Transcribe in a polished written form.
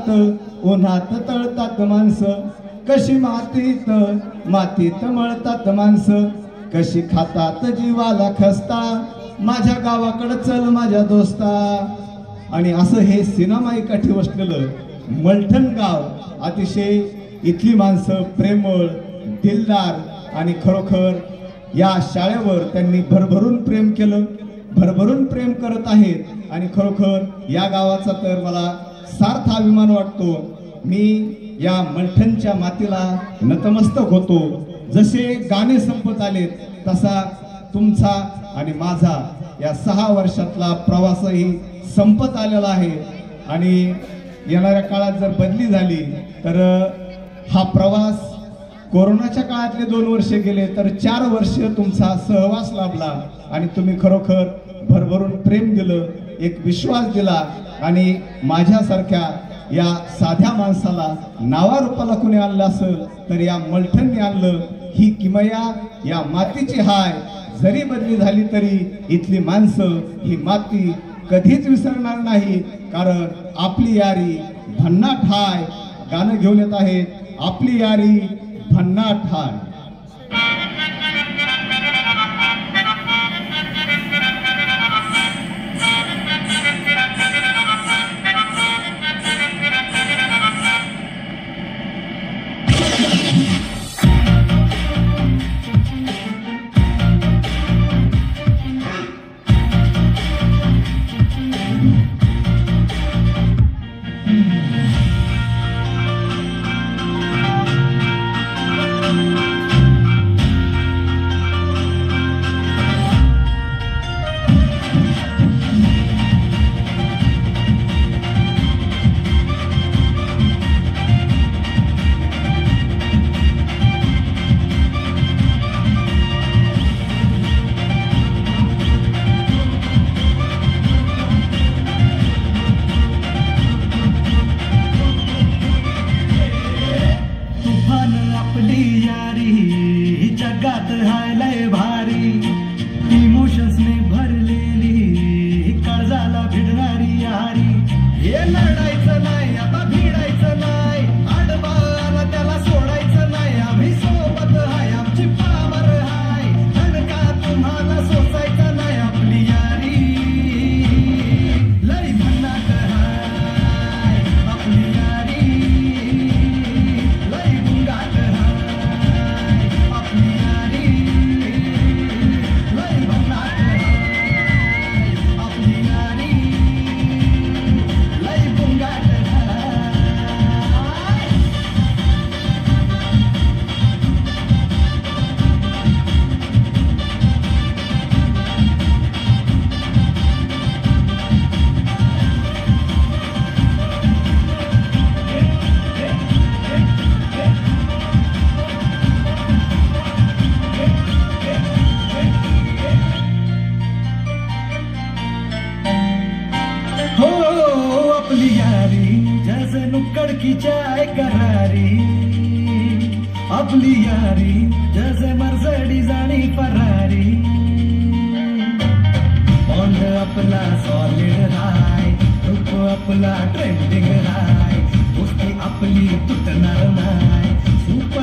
उन्हात उन्हात तळतात माणसं, कशी मातीत मातीत मळतात माणसं, कशी खातात जीवाला खस्ता, माझ्या गावाकडं चल माझ्या दोस्ता. आणि असं हे सिनेमाई काठी वसलेलं मलठण गाव, अतिशय इथली माणसं प्रेमळ, दिलदार आणि खरोखर या शाळेवर त्यांनी भरभरून प्रेम केलं, भरभरून प्रेम करत आहेत. आणि खरोखर या गावाचा तर मला सार्थ अभिमान वाटतो. मी या मलठणच्या मातीला नतमस्तक होतो. जसे गाणे संपत आलेत तसा तुमचा आणि माझा या 6 वर्षातला प्रवासही संपत आलेला आहे. आणि येणाऱ्या काळात जर बदली झाली तर हा प्रवास, कोरोनाच्या काळातले 2 वर्ष गेले तर 4 वर्ष तुमचा सहवास लाभला आणि तुम्ही खरोखर भरभरून प्रेम दिलं, एक विश्वास दिला. आणि माझ्यासारख्या या साध्या माणसाला नावारूपाला कुणी आणलं असेल तर या मलठणने आणलं. ही किमया या मातीची हाय, जरी बदली झाली तरी इथली माणसं ही माती कधीच विसरणार नाही. कारण आपली यारी भन्नाट हाय. गाणं घेऊन येत आहेत, आपली यारी भन्नाट हाय. की चाय करारी, आपली यारी जैसे मर्सिडीज आणि फरारी. बॉन्ड आपला सॉलिड हाय, रूप आपला ट्रेंडिंग हाय, गोष्टी आपली तुटणार नाही. सुपर